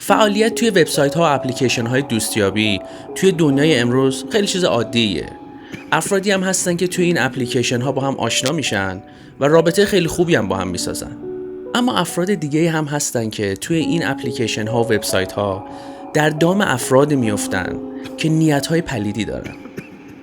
فعالیت توی وبسایت‌ها و اپلیکیشن‌های دوستیابی توی دنیای امروز خیلی چیز عادیه. افرادی هم هستن که توی این اپلیکیشن‌ها با هم آشنا میشن و رابطه خیلی خوبی هم با هم میسازن. اما افراد دیگه هم هستن که توی این اپلیکیشن‌ها و وبسایت‌ها در دام افراد میافتن که نیت‌های پلیدی دارن.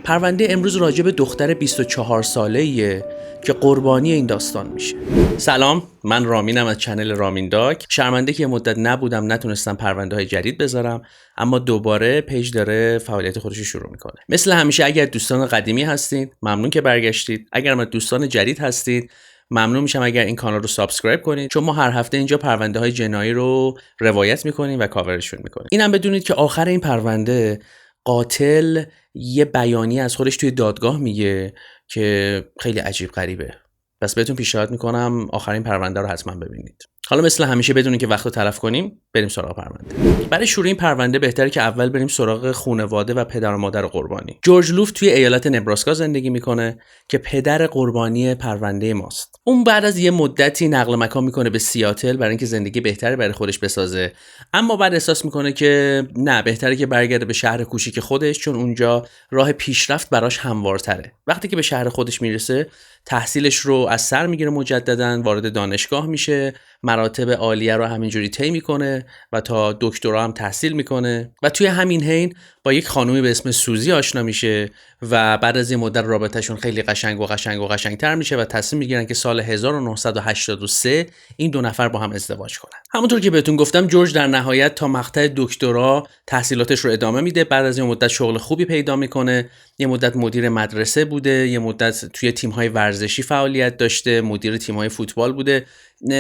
پرونده امروز راجع به دختر 24 ساله‌ایه که قربانی این داستان میشه. سلام، من رامینم از چنل رامین داک. شرمنده که یه مدت نبودم، نتونستم پرونده‌های جدید بذارم، اما دوباره پیج داره فعالیت خودش رو شروع میکنه. مثل همیشه اگر دوستان قدیمی هستید، ممنون که برگشتید. اگر ما دوستان جدید هستید، ممنون میشم اگر این کانال رو سابسکرایب کنید، چون ما هر هفته اینجا پرونده های جنایی رو روایت میکنیم و کاورشون میکنیم. اینم بدونید که آخر این پرونده قاتل یه بیانیه از خودش توی دادگاه میگه که خیلی عجیب غریبه. پس بهتون پیشنهاد میکنم آخرین پرونده رو حتما ببینید. حالا مثل همیشه بدونید که وقت رو تلف کنیم، بریم سراغ پرونده. برای شروع این پرونده بهتره که اول بریم سراغ خانواده و پدر و مادر قربانی. جورج لوف توی ایالت نبراسکا زندگی میکنه که پدر قربانی پرونده ماست. اون بعد از یه مدتی نقل مکان میکنه به سیاتل برای اینکه زندگی بهتری برای خودش بسازه، اما بعد احساس میکنه که نه، بهتره که برگرده به شهر کوچیک خودش، چون اونجا راه پیشرفت براش هموارتره. وقتی که به شهر خودش میرسه، تحصیلش رو از سر میگیره، مجددا وارد دانشگاه میشه، مراتب عالیه رو همینجوری طی میکنه و تا دکترا هم تحصیل میکنه و توی همین حین با یک خانومی به اسم سوزی آشنا میشه و بعد از این مدت رابطهشون خیلی قشنگتر میشه و تصمیم میگیرن که سال 1983 این دو نفر با هم ازدواج کنن. همونطور که بهتون گفتم، جورج در نهایت تا مقطع دکترا تحصیلاتش رو ادامه میده. بعد از این مدت شغل خوبی پیدا میکنه، یه مدت مدیر مدرسه بوده، یه مدت توی تیم‌های ورزشی فعالیت داشته، مدیر تیم‌های فوتبال بوده،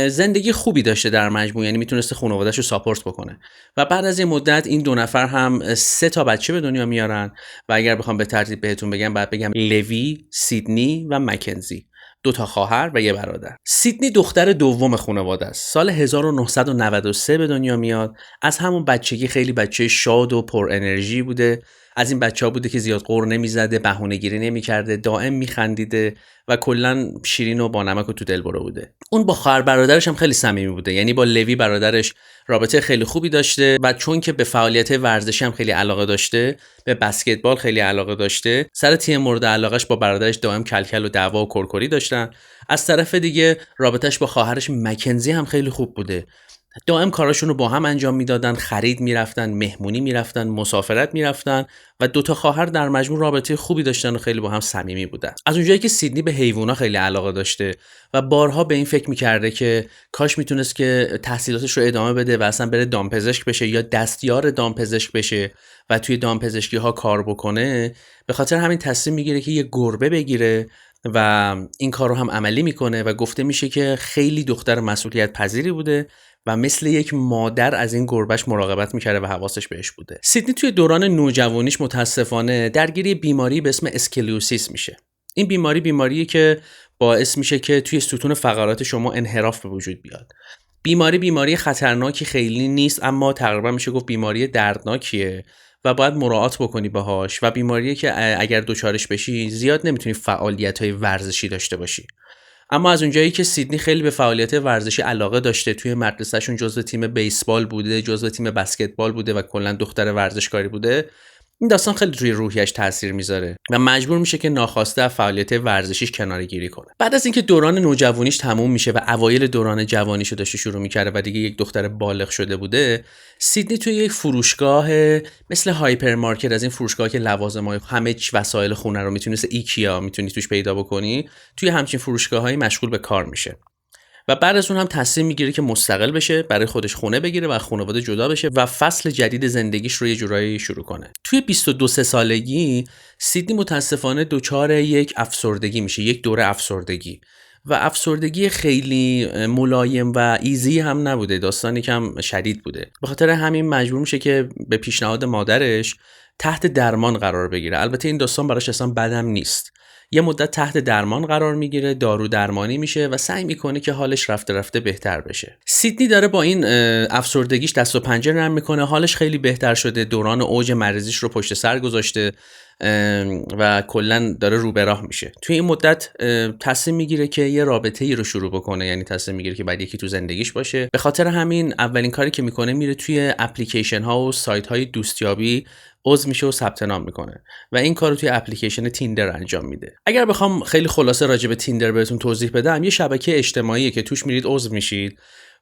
زندگی خوبی داشته در مجموع، یعنی میتونسته خانواده‌شو ساپورت بکنه. و بعد از این مدت این دو نفر هم 3 تا بچه به دنیا میارن و اگر بخوام به ترتیب بهتون بگم، بعد بگم لوی، سیدنی و مکنزی. 2 تا خواهر و 1 برادر. سیدنی دختر دوم خانواده است. سال 1993 به دنیا میاد. از همون بچگی خیلی بچه شاد و پر انرژی بوده. از این بچه‌ها بوده که زیاد غر نمیزده، بهونه‌گیری نمی‌کرده، دائم میخندیده و کلاً شیرین و با نمک و تو دلبرو بوده. اون با خواهر برادرش هم خیلی صمیمی بوده، یعنی با لوی برادرش رابطه خیلی خوبی داشته و چون که به فعالیت ورزشی هم خیلی علاقه داشته، به بسکتبال خیلی علاقه داشته، سر تیم مورد علاقهش با برادرش دائم کلکل و دعوا و کرکری داشتن. از طرف دیگه رابطهش با خواهرش مکنزی هم خیلی خوب بوده. دائم کاراشون رو با هم انجام میدادن، خرید میرفتن، مهمونی میرفتن، مسافرت میرفتن و 2 تا خواهر در مجموع رابطه خوبی داشتن و خیلی با هم صمیمی بودن. از اونجایی که سیدنی به حیوونا خیلی علاقه داشته و بارها به این فکر میکرده که کاش میتونست که تحصیلاتش رو ادامه بده و اصلا بره دامپزشک بشه یا دستیار دامپزشک بشه و توی دامپزشکی ها کار بکنه، به خاطر همین تصمیم میگیره که یه گربه بگیره و این کار رو هم عملی میکنه و گفته میشه که خیلی دختر مسئولیت پذیری بوده و مثل یک مادر از این گربهش مراقبت میکرده و حواسش بهش بوده. سیدنی توی دوران نوجوانیش متاسفانه درگیر بیماری به اسم اسکلیوسیس میشه. این بیماریه که باعث میشه که توی ستون فقرات شما انحراف به وجود بیاد. بیماری خطرناکی خیلی نیست، اما تقریبا میشه گفت بیماری دردناکیه و باید مراعات بکنی باهاش و بیماریه که اگر دچارش بشی زیاد نمیتونی فعالیت‌های ورزشی داشته باشی. اما از اونجایی که سیدنی خیلی به فعالیت ورزشی علاقه داشته، توی مدرسه‌شون جزو تیم بیسبال بوده، جزو تیم بسکتبال بوده و کلا دختر ورزشکاری بوده، این داستان خیلی روی روحیش تاثیر میذاره و مجبور میشه که ناخواسته از فعالیت ورزشیش کناره‌گیری کنه. بعد از اینکه دوران نوجوانیش تموم میشه و اوایل دوران جوانیشو داشته شروع میکرده و دیگه یک دختر بالغ شده بوده، سیدنی توی یک فروشگاه مثل هایپرمارکت، از این فروشگاه که لوازم‌های همه وسایل خونه رو میتونی مثل ایکیا میتونی توش پیدا بکنی، توی همچین فروشگاه‌های مشغول به کار میشه. و بعد از اون هم تصمیم میگیره که مستقل بشه، برای خودش خونه بگیره و خانواده جدا بشه و فصل جدید زندگیش رو یه جورایی شروع کنه. توی 22 سالگی سیدنی متاسفانه دچار یک افسردگی میشه، یک دوره افسردگی و افسردگی خیلی ملایم و ایزی هم نبوده، داستانی کم شدید بوده. به خاطر همین مجبور میشه که به پیشنهاد مادرش تحت درمان قرار بگیره. البته این داستان براش اصلا بدم نیست. یه مدت تحت درمان قرار میگیره، دارو درمانی میشه و سعی میکنه که حالش رفته بهتر بشه. سیدنی داره با این افسردگیش دست و پنجه نرم میکنه، حالش خیلی بهتر شده، دوران اوج مریضیش رو پشت سر گذاشته و کلا داره رو به راه میشه. توی این مدت تصمیم میگیره که یه رابطه‌ای رو شروع بکنه، یعنی تصمیم میگیره که بعد یکی تو زندگیش باشه. به خاطر همین اولین کاری که میکنه میره توی اپلیکیشن ها و سایت های دوستیابی عضو میشه و ثبت نام میکنه و این کارو توی اپلیکیشن تیندر انجام میده. اگر بخوام خیلی خلاصه راجع به تیندر بهتون توضیح بدم، یه شبکه اجتماعیه که توش میرید عضو میشید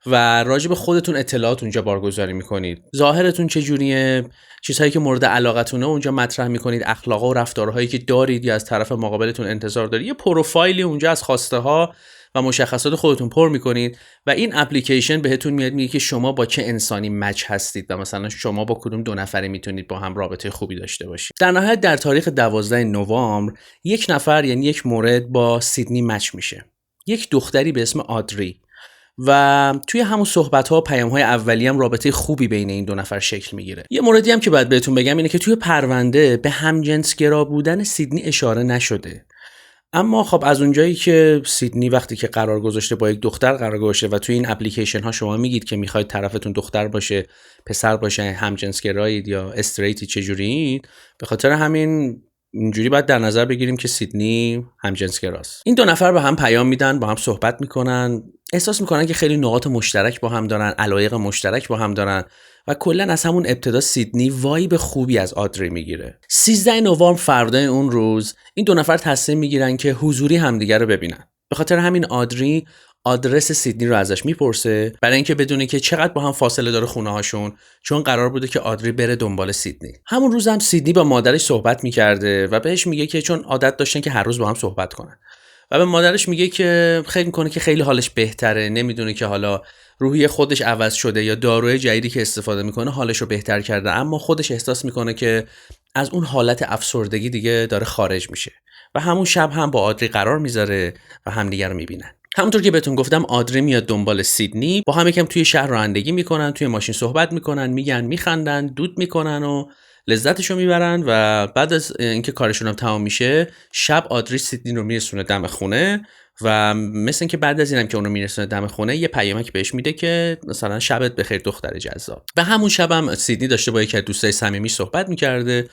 و راجع به خودتون اطلاعات اونجا بارگذاری میکنید. ظاهرتون چجوریه، چیزهایی که مورد علاقتونه اونجا مطرح میکنید، اخلاقا و رفتارهایی که دارید یا از طرف مقابلتون انتظار دارید. یه پروفایلی اونجا از خواسته ها و مشخصات خودتون پر میکنید و این اپلیکیشن بهتون میاد میگه که شما با چه انسانی مچ هستید و مثلا شما با کدوم دو نفری میتونید با هم رابطه خوبی داشته باشید. در نهایت در تاریخ 12 نوامبر یک نفر، یعنی یک مورد، با سیدنی مچ میشه، یک دختری به اسم آدری، و توی همون صحبت‌ها و پیام‌های اولیه هم رابطه خوبی بین این دو نفر شکل میگیره. یه موردی هم که باید بهتون بگم اینه که توی پرونده به همجنسگرا بودن سیدنی اشاره نشده. اما خب از اونجایی که سیدنی وقتی که قرار گذاشته با یک دختر قرار گذاشته و توی این اپلیکیشن ها شما میگید که میخواید طرفتون دختر باشه، پسر باشه، همجنسگرایید یا استریتی چجورید، به خاطر همین اینجوری باید در نظر بگیریم که سیدنی همجنسگراست. این دو نفر به هم پیام میدن، با هم صحبت میکنن، احساس میکنن که خیلی نقاط مشترک با هم دارن، علایق مشترک با هم دارن و کلا از همون ابتدا سیدنی وایب خوبی از آدری میگیره. 13 نوامبر فردای اون روز این دو نفر تصمیم میگیرن که حضوری همدیگه رو ببینن. به خاطر همین آدری آدرس سیدنی رو ازش میپرسه برای اینکه بدونه که چقدر با هم فاصله داره خونه هاشون، چون قرار بوده که آدری بره دنبال سیدنی. همون روز هم سیدنی با مادرش صحبت میکرده و بهش میگه که چون عادت داشتن که هر روز با هم صحبت کنن و به مادرش میگه که خیلی میکنه که خیلی حالش بهتره، نمیدونه که حالا روحی خودش عوض شده یا داروی جدیدی که استفاده میکنه حالش رو بهتر کرده، اما خودش احساس میکنه که از اون حالت افسردگی دیگه داره خارج میشه و همون شب هم با آدری قرار میذاره و همدیگه رو میبینن. همونطور که بهتون گفتم آدری میاد دنبال سیدنی، با هم یکم توی شهر رانندگی میکنن، توی ماشین صحبت میکنن، میگن، میخندن، دود میکنن و لذتشو میبرن و بعد از اینکه کارشون هم تمام میشه شب آدری سیدنی رو میرسونه دم خونه و مثل اینکه بعد از اینم که اون رو میرسونه دم خونه یه پیامک بهش میده که مثلا شبت بخیر دختر جذاب. و همون شبم سیدنی داشته با یکی از دوستای صمیمیش صحبت میکرده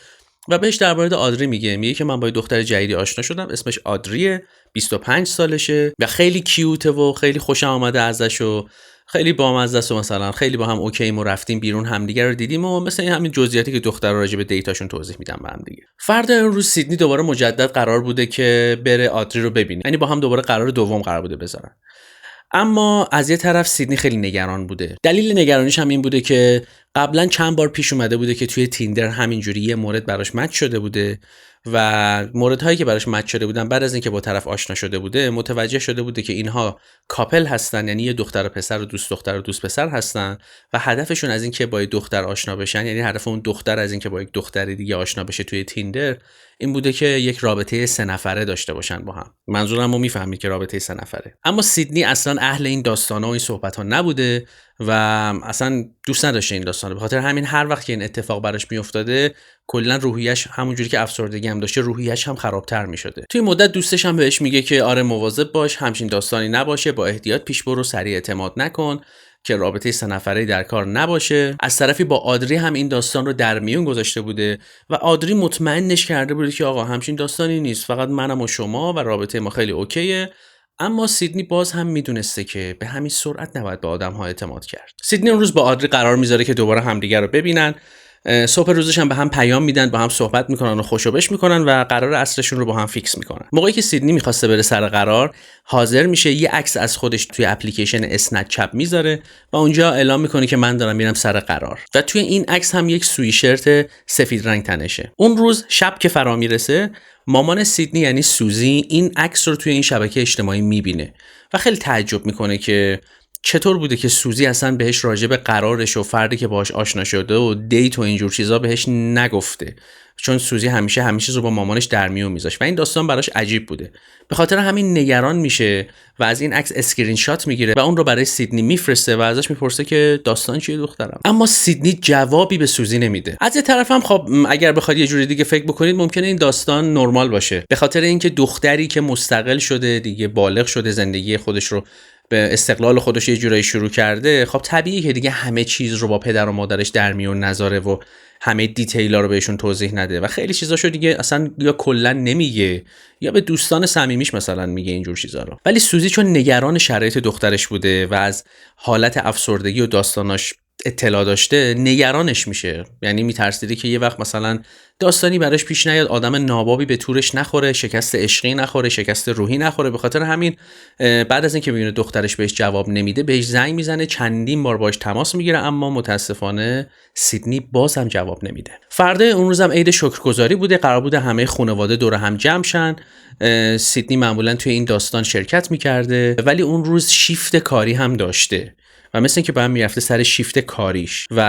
و بهش در مورد آدری میگه که من با یه دختر جدیدی آشنا شدم، اسمش آدریه، 25 سالشه و خیلی کیوته و خیلی خوشم آمده ازش و خیلی بامزه است و مثلا خیلی با هم اوکیم و رفتیم بیرون همدیگه رو دیدیم و مثلا همین جزئیاتی که دختر راجع به دیتاشون توضیح میدن به هم دیگه. فردا اون روز سیدنی دوباره مجدد قرار بوده که بره آدری رو ببینه، یعنی با هم دوباره قرار دوم قرار بوده بذارن. اما از یه طرف سیدنی خیلی نگران بوده. دلیل نگرانیش هم این بوده که قبلا چند بار پیش اومده بوده که توی تیندر همینجوری یه مورد براش مچ شده بوده و موردهایی که براش مچ شده بودن بعد از اینکه با طرف آشنا شده بوده متوجه شده بوده که اینها کاپل هستن، یعنی یه دختر و پسر و دوست دختر و دوست پسر هستن و هدفشون از اینکه با یه دختر آشنا بشن، یعنی هدف اون دختر از اینکه با یک دختر دیگه آشنا بشه توی تیندر این بوده که یک رابطه 3 نفره داشته باشن با هم. منظورمو میفهمید که رابطه 3 نفره. اما سیدنی اصلا اهل این داستانا و این صحبت‌ها نبوده و اصلا دوست نداشته این داستانا. به خاطر همین هر وقت که این اتفاق براش میافتاده کلا روحیش همونجوری که افسردگی هم داشته روحیش هم خرابتر میشده. توی مدت دوستش هم بهش میگه که آره مواظب باش، همچین داستانی نباشه، با احتیاط پیش برو، سریع اعتماد نکن که رابطه 3 نفره در کار نباشه. از طرفی با آدری هم این داستان رو در میون گذاشته بوده و آدری مطمئنش کرده بوده که آقا همچین داستانی نیست، فقط منم و شما و رابطه ما خیلی اوکیه. اما سیدنی باز هم میدونسته که به همین سرعت نباید به آدم‌ها اعتماد کرد. سیدنی اون روز با آدری قرار میذاره که دوباره همدیگه رو ببینن. صبح روزش هم به هم پیام میدن، با هم صحبت میکنن و خوشوبش میکنن و قرار عصرشون رو با هم فیکس میکنن. موقعی که سیدنی میخواسته بره سر قرار حاضر میشه، یه عکس از خودش توی اپلیکیشن اسنپ چپ میذاره و اونجا اعلام میکنه که من دارم میرم سر قرار و توی این عکس هم یک سویشرت سفید رنگ تنشه. اون روز شب که فرا میرسه مامان سیدنی یعنی سوزی این عکس رو توی این شبکه اجتماعی میبینه و خیلی تعجب میکنه که چطور بوده که سوزی اصلا بهش راجع به قرارش و فردی که باهاش آشنا شده و دیت و اینجور چیزا بهش نگفته، چون سوزی همیشه رو با مامانش در میون میذاشت و این داستان براش عجیب بوده. به خاطر همین نگران میشه و از این عکس اسکرین شات میگیره و اون رو برای سیدنی میفرسته و ازش میپرسه که داستان چیه دخترم. اما سیدنی جوابی به سوزی نمیده. از یه طرف هم خب اگر بخواد یه جوری دیگه فکر بکنید ممکنه این داستان نرمال باشه، به خاطر اینکه دختری که مستقل شده دیگه، بالغ شده، زندگی خودش رو به استقلال خودش یه جورایی شروع کرده، خب طبیعیه که دیگه همه چیز رو با پدر و مادرش در میون نذاره و همه دیتیلا رو بهشون توضیح نده و خیلی چیزاشو دیگه اصلا یا کلا نمیگه یا به دوستان صمیمیش مثلا میگه اینجور چیزا رو. ولی سوزی چون نگران شرایط دخترش بوده و از حالت افسردگی و داستاناش اطلاع داشته، نگرانش میشه. یعنی میترسیده که یه وقت مثلا داستانی براش پیش نیاد، آدم نابابی به تورش نخوره، شکست عشقی نخوره، شکست روحی نخوره. به خاطر همین بعد از اینکه میبینه دخترش بهش جواب نمیده، بهش زنگ میزنه، چندین بار باهاش تماس میگیره، اما متاسفانه سیدنی باز هم جواب نمیده. فردای اون روزم عید شکرگزاری بوده، قرار بوده همه خانواده دور هم جمع شن. سیدنی معمولا توی این داستان شرکت میکرده، ولی اون روز شیفت کاری هم داشته و مثل که باید میرفته سر شیفت کاریش و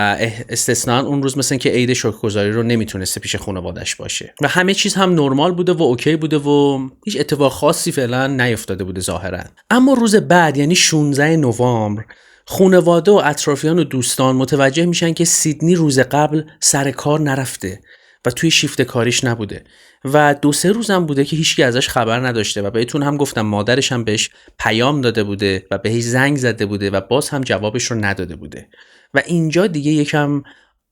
استثناً اون روز مثل که عید شکرگزاری رو نمیتونسته پیش خانواده‌اش باشه و همه چیز هم نرمال بوده و اوکی بوده و هیچ اتفاق خاصی فعلا نیفتاده بوده ظاهرا. اما روز بعد یعنی 16 نوامبر خانواده و اطرافیان و دوستان متوجه میشن که سیدنی روز قبل سر کار نرفته و توی شیفت کاریش نبوده و 2-3 روزم بوده که هیچکی ازش خبر نداشته و بهتون هم گفتم مادرش هم بهش پیام داده بوده و بهش زنگ زده بوده و باز هم جوابش رو نداده بوده و اینجا دیگه یکم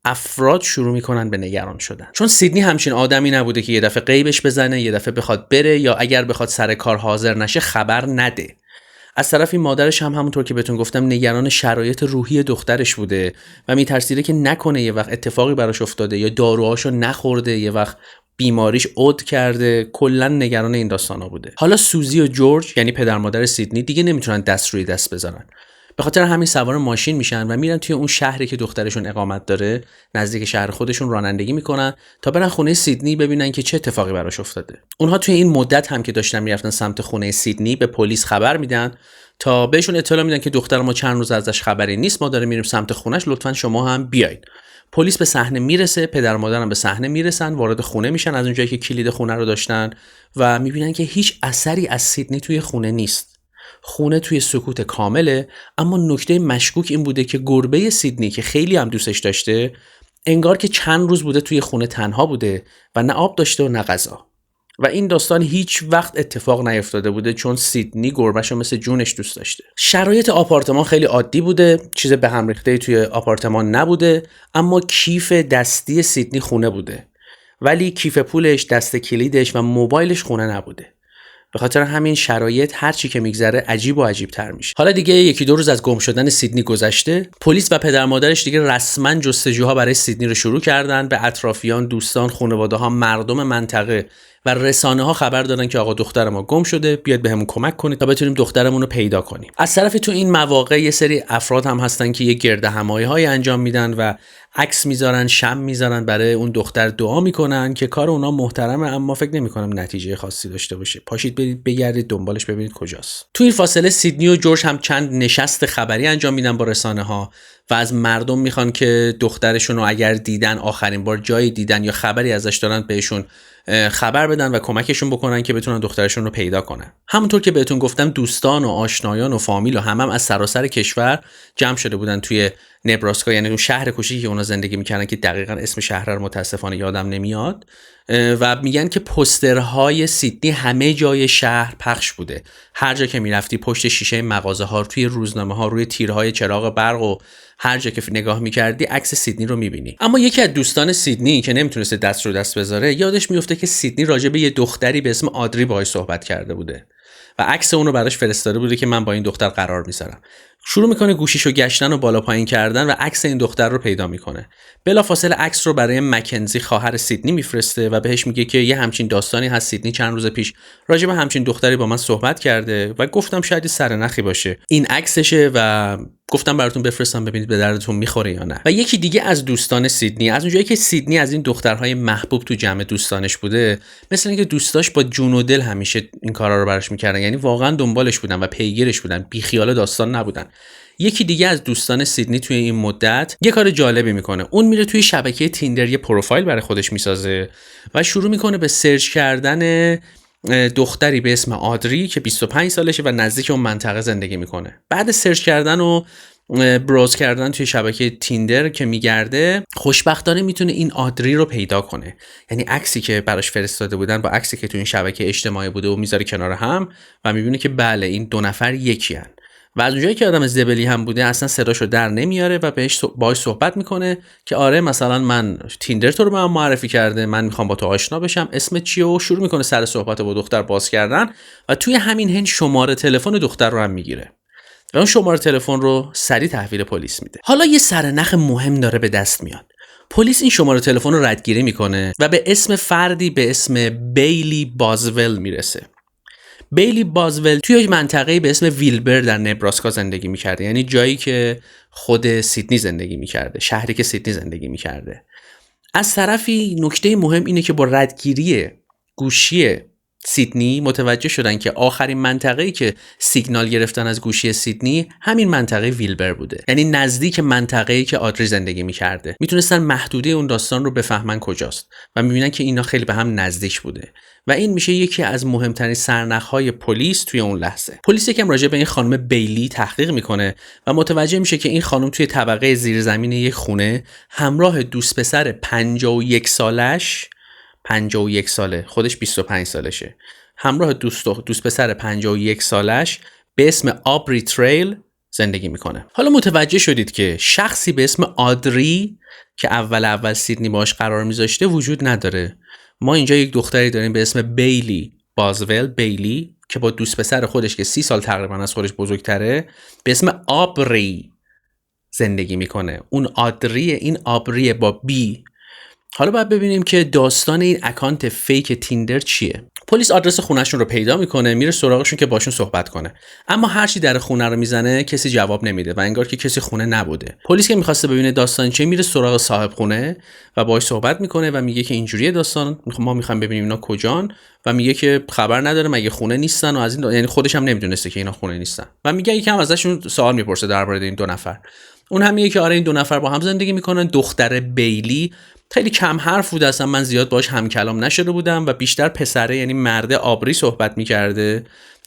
افراد شروع میکنن به نگران شدن، چون سیدنی همچین آدمی نبوده که یه دفعه غیبش بزنه، یه دفعه بخواد بره یا اگر بخواد سر کار حاضر نشه خبر نده. از طرفی مادرش هم همونطور که بهتون گفتم نگران شرایط روحی دخترش بوده و میترسیده که نکنه یه وقت اتفاقی براش افتاده یا داروهاشو نخورده، یه وقت بیماریش عود کرده. کلا نگران این داستانا بوده. حالا سوزی و جورج یعنی پدر مادر سیدنی دیگه نمیتونن دست روی دست بذارن، به خاطر همین سوار ماشین میشن و میرن توی اون شهری که دخترشون اقامت داره، نزدیک شهر خودشون رانندگی میکنن تا برن خونه سیدنی ببینن که چه اتفاقی براش افتاده. اونها توی این مدت هم که داشتن میرفتن سمت خونه سیدنی به پلیس خبر میدن تا بهشون اطلاع میدن که دختر ما چند روز ازش خبری نیست، ما داریم میریم سمت خونش، لطفاً شما هم بیاید. پلیس به صحنه میرسه، پدر و مادرم به صحنه میرسن، وارد خونه میشن از اونجایی که کلید خونه رو داشتن و میبینن که هیچ اثری از سیدنی توی خونه نیست. خونه توی سکوت کامله، اما نکته مشکوک این بوده که گربه سیدنی که خیلی هم دوستش داشته انگار که چند روز بوده توی خونه تنها بوده و نه آب داشته و نه غذا. و این داستان هیچ وقت اتفاق نیفتاده بوده چون سیدنی گربه‌شو مثل جونش دوست داشته. شرایط آپارتمان خیلی عادی بوده، چیز به هم ریخته توی آپارتمان نبوده، اما کیف دستی سیدنی خونه بوده، ولی کیف پولش، دست کلیدش و موبایلش خونه نبوده. به خاطر همین شرایط هر چی که میگذره عجیب و عجیب تر میشه. حالا دیگه 1-2 روز از گم شدن سیدنی گذشته، پلیس و پدر مادرش دیگه رسما جستجوها برای سیدنی رو شروع کردن. به اطرافیان، دوستان، خانواده‌ها، مردم منطقه و رسانه‌ها خبر دادن که آقا دختر ما گم شده، بیاید بهمون کمک کنید تا بتونیم دخترمون رو پیدا کنیم. از طرفی تو این مواقع یه سری افراد هم هستن که یه گردهمایی‌های انجام میدن و عکس میذارن، شمع میذارن، برای اون دختر دعا میکنن که کار اونا محترمه، اما فکر نمیکنم نتیجه خاصی داشته باشه. پاشید برید بگردید دنبالش ببینید کجاست. تو این فاصله سیدنی و جورج هم چند نشست خبری انجام میدن با رسانه‌ها و از مردم میخوان که دخترشون رو اگر دیدن، آخرین بار جایی دیدن یا خبری ازش دارن، بهشون خبر بدن و کمکشون بکنن که بتونن دخترشون رو پیدا کنن. همونطور که بهتون گفتم دوستان و آشنایان و فامیل و هم از سراسر کشور جمع شده بودن توی نبراسکا، یعنی اون شهر کوچیکی که اونا زندگی میکردن که دقیقاً اسم شهر رو متاسفانه یادم نمیاد، و میگن که پوسترهای سیدنی همه جای شهر پخش بوده. هر جا که میرفتی پشت شیشه مغازه‌ها، توی روزنامه‌ها، روی تیرهای چراغ برق و هر جا که نگاه میکردی عکس سیدنی رو میبینی. اما یکی از دوستان سیدنی که نمیتونسته دست رو دست بذاره، یادش میفته که سیدنی راجع به یه دختری به اسم آدری باهاش صحبت کرده بوده و عکس اون رو براش فرستاده بوده که من با این دختر قرار میذارم. شروع میکنه گوشیشو گشتن و بالا پایین کردن و عکس این دختر رو پیدا میکنه. بلافاصله عکس رو برای مکنزی خواهر سیدنی میفرسته و بهش میگه که یه همچین داستانی هست، سیدنی چند روز پیش راجع به همچین دختری با من صحبت کرده و گفتم شاید سرنخی باشه. این عکسشه و گفتم براتون بفرستم ببینید به دردتون میخوره یا نه. و یکی دیگه از دوستان سیدنی، از اونجایی که سیدنی از این دخترهای محبوب تو جمع دوستانش بوده، مثل اینکه دوستاش با جون و دل همیشه این کارا رو براش میکردن، یعنی واقعا دنبالش بودن و پیگیرش بودن، بی خیال داستان نبودن. یکی دیگه از دوستان سیدنی توی این مدت یه کار جالبی میکنه. اون میره توی شبکه تیندر یه پروفایل برای خودش میسازه و شروع میکنه به سرچ کردن دختری به اسم آدری که 25 سالشه و نزدیک اون منطقه زندگی میکنه. بعد سرچ کردن و براوز کردن توی شبکه تیندر که میگرده، خوشبختانه میتونه این آدری رو پیدا کنه. یعنی عکسی که براش فرستاده بودن با عکسی که توی این شبکه اجتماعی بوده و میذاره کنار هم و میبینه که بله این دو نفر یکی هن. و از اونجایی که آدم زبلی هم بوده اصلا صداشو در نمیاره و باهاش صحبت میکنه که آره مثلا من تیندر تو رو به من معرفی کرده، من میخوام با تو آشنا بشم، اسمت چیه؟ و شروع میکنه سر صحبت با دختر باز کردن و توی همین حین شماره تلفن دختر رو هم میگیره و اون شماره تلفن رو سریع تحویل پلیس میده. حالا یه سرنخ مهم داره به دست میاد. پلیس این شماره تلفن رو ردگیری میکنه و به اسم فردی به اسم بیلی بازول میرسه. بیلی بازول توی منطقه‌ای به اسم ویلبر در نبراسکا زندگی میکرده، یعنی جایی که خود سیدنی زندگی میکرده، شهری که سیدنی زندگی میکرده. از طرفی نکته مهم اینه که با ردگیری گوشی سیدنی متوجه شدن که آخرین منطقه‌ای که سیگنال گرفتن از گوشی سیدنی همین منطقه ویلبر بوده، یعنی نزدیک منطقه‌ای که آدری زندگی می‌کرده. میتونستن محدوده اون داستان رو بفهمن کجاست و می‌بینن که اینا خیلی به هم نزدیک بوده و این میشه یکی از مهمترین سرنخ‌های پلیس توی اون لحظه. پلیس یکم راجع به این خانم بیلی تحقیق میکنه و متوجه میشه که این خانم توی طبقه زیرزمین یک خونه همراه دوست پسر 51 ساله، خودش 25 سالشه، همراه دوست پسر 51 سالش به اسم آبری تریل زندگی میکنه. حالا متوجه شدید که شخصی به اسم آدری که اول سیدنی باش قرار میذاشته وجود نداره. ما اینجا یک دختری داریم به اسم بیلی بازول، بیلی که با دوست پسر خودش که 30 سال تقریبا از خودش بزرگتره به اسم آبری زندگی میکنه. اون آدریه، این آبریه با بی. حالا باید ببینیم که داستان این اکانت فیک تیندر چیه. پلیس آدرس خونهشون رو پیدا میکنه، میره سراغشون که باشون صحبت کنه، اما هرچی در خونه رو میزنه کسی جواب نمیده و انگار که کسی خونه نبوده. پلیس که میخواسته ببینه داستان چیه میره سراغ صاحب خونه و باهاش صحبت میکنه و میگه که اینجوریه داستان، ما میخوایم ببینیم اینا کجان و میگه که خبر نداره مگه خونه نیستن و از این یعنی خودش هم نمیدونسته که اینا خونه نیستن و میگه یکم ازشون سوال میپرسه درباره این دو نفر. اون هم میگه که آره این دو نفر با هم زندگی میکنن. دختر بیلی خیلی کم حرف بود، اصلا من زیاد باهاش هم کلام نشده بودم و بیشتر پسره یعنی مرد آبری صحبت میکرده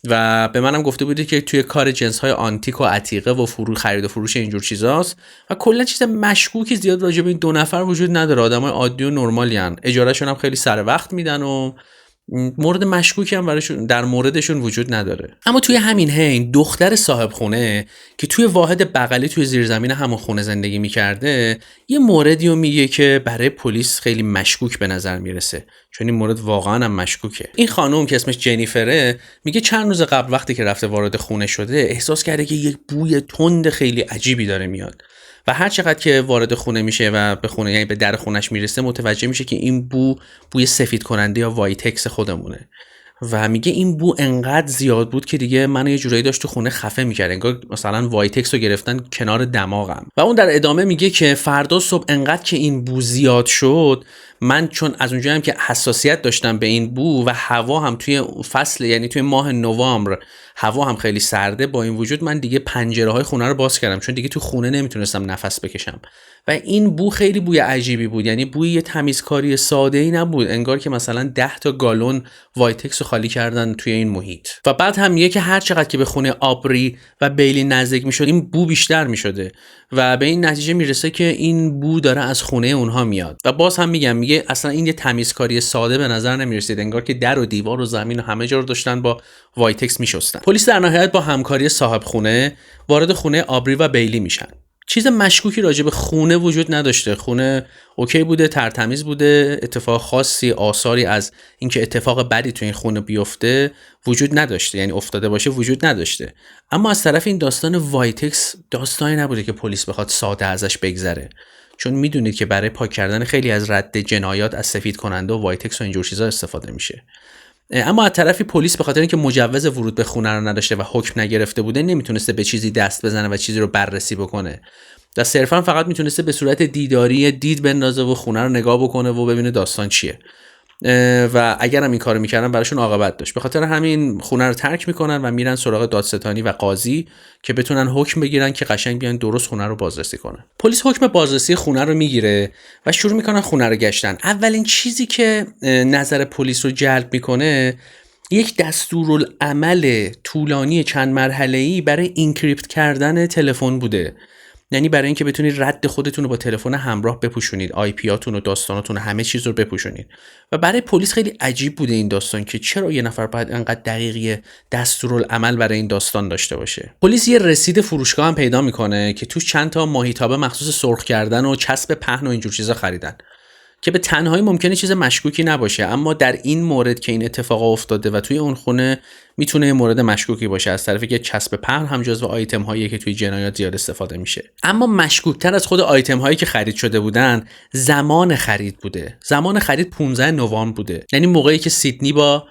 و به منم گفته بوده که توی کار جنس های آنتیک و عتیقه و خرید و فروش اینجور چیزاست و کلا چیز مشکوکی زیاد راجع به این دو نفر وجود نداره. آدمای عادی و نرمالی ان، اجارهشون هم خیلی سر وقت میدن و مورد مشکوکی هم براشون در موردشون وجود نداره. اما توی همین حین دختر صاحب خونه که توی واحد بغلی توی زیرزمین همون خونه زندگی میکرده یه موردی رو میگه که برای پلیس خیلی مشکوک به نظر میرسه، چون این مورد واقعا هم مشکوکه. این خانم که اسمش جنیفره میگه چند روز قبل وقتی که رفته وارد خونه شده احساس کرده که یک بوی تند خیلی عجیبی داره میاد و هر چقدر که وارد خونه میشه و به خونه یعنی به در خونش میرسه متوجه میشه که این بوی سفید کننده یا وایتکس خودمونه و میگه این بو انقدر زیاد بود که دیگه منو یه جورایی داشت تو خونه خفه میکرد، انگار مثلا وایتکس رو گرفتن کنار دماغم. و اون در ادامه میگه که فردا صبح انقدر که این بو زیاد شد، من چون از اونجایی هم که حساسیت داشتم به این بو و هوا هم توی فصل یعنی توی ماه نوامبر هوا هم خیلی سرده، با این وجود من دیگه پنجره‌های خونه رو باز کردم چون دیگه تو خونه نمیتونستم نفس بکشم و این بو خیلی بوی عجیبی بود، یعنی بوی یه تمیزکاری ساده‌ای نبود، انگار که مثلا 10 تا گالون وایتکس رو خالی کردن توی این محیط. و بعد هم میگه که هر چقدر که به خونه آبری و بیلی نزدیک میشد این بو بیشتر میشده و به این نتیجه میرسه که این بو داره از خونه اونها میاد. و باز هم میگه اصلا این یه تمیزکاری ساده به نظر نمیرسید، انگار که در و دیوار و زمین و همه جا رو داشتن با وایتکس میشستن. پلیس در نهایت با همکاری صاحب خونه وارد خونه آبری و بیلی میشن. چیز مشکوکی راجع به خونه وجود نداشته، خونه اوکی بوده، ترتمیز بوده، اتفاق خاصی آثاری از اینکه اتفاق بدی تو این خونه بیفته وجود نداشته، یعنی افتاده باشه وجود نداشته. اما از طرف این داستان وایتکس داستانی نبوده که پلیس بخواد ساده ازش بگذره، چون میدونید که برای پاک کردن خیلی از رد جنایات از سفید کننده و وایتکس و اینجور چیزا استفاده میشه. اما از طرفی پلیس به خاطر اینکه مجوز ورود به خونه رو نداشته و حکم نگرفته بوده نمیتونسته به چیزی دست بزنه و چیزی رو بررسی بکنه و صرفا فقط میتونسته به صورت دیداری دید بندازه و خونه رو نگاه بکنه و ببینه داستان چیه و اگر هم این کارو میکردن براشون عاقبت داشت. به خاطر همین خونه رو ترک میکنن و میرن سراغ دادستانی و قاضی که بتونن حکم بگیرن که قشنگ بیان درست خونه رو بازرسی کنن. پلیس حکم بازرسی خونه رو میگیره و شروع میکنن خونه رو گشتن. اولین چیزی که نظر پلیس رو جلب میکنه یک دستورالعمل طولانی چند مرحله‌ای برای اینکریپت کردن تلفن بوده یعنی برای اینکه بتونید رد خودتون رو با تلفن همراه بپوشونید، آی پی هاتون و داستاناتون و همه چیز رو بپوشونید. و برای پلیس خیلی عجیب بوده این داستان که چرا یه نفر باید انقدر دقیقی دستورالعمل برای این داستان داشته باشه. پلیس یه رسید فروشگاه هم پیدا میکنه که توش چند تا ماهیتابه مخصوص سرخ کردن و چسب پهن و اینجور چیزا خریدن که به تنهایی ممکنه چیز مشکوکی نباشه، اما در این مورد که این اتفاق افتاده و توی اون خونه میتونه یه مورد مشکوکی باشه، از طرفی که چسب پهن هم جزو آیتم هایی که توی جنایات زیاد استفاده میشه. اما مشکوکتر از خود آیتم هایی که خرید شده بودن زمان خرید بوده. زمان خرید 15 نوامبر بوده، یعنی موقعی که سیدنی با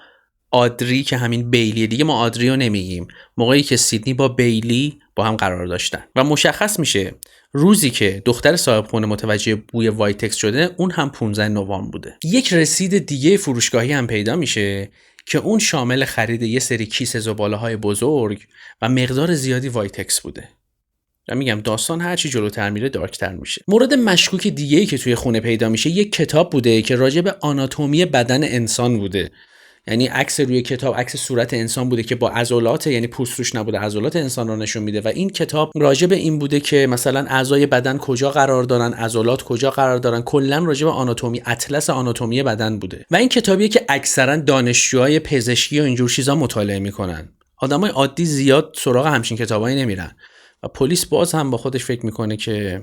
آدری که همین بیلی، دیگه ما آدری رو نمیگیم، موقعی که سیدنی با بیلی با هم قرار داشتن و مشخص میشه روزی که دختر صاحب خونه متوجه بوی وایتکس شده اون هم 15 نوامبر بوده. یک رسید دیگه فروشگاهی هم پیدا میشه که اون شامل خرید یه سری کیسه زباله‌های بزرگ و مقدار زیادی وایتکس بوده. و میگم داستان هرچی جلوتر میره دارکتر میشه. مورد مشکوک دیگه‌ای که توی خونه پیدا میشه یک کتاب بوده که راجع به آناتومی بدن انسان بوده. یعنی عکس روی کتاب عکس صورت انسان بوده که با عضلات، یعنی پوست روش نبوده، عضلات انسان رو نشون میده و این کتاب راجع به این بوده که مثلا اعضای بدن کجا قرار دارن، عضلات کجا قرار دارن، کلا راجع به آناتومی، اطلس آناتومی بدن بوده. و این کتابیه که اکثرا دانشجوهای پزشکی و اینجور چیزا مطالعه میکنن. آدمای عادی زیاد سراغ همچین کتابایی نمیرن و پلیس باز هم با خودش فکر میکنه که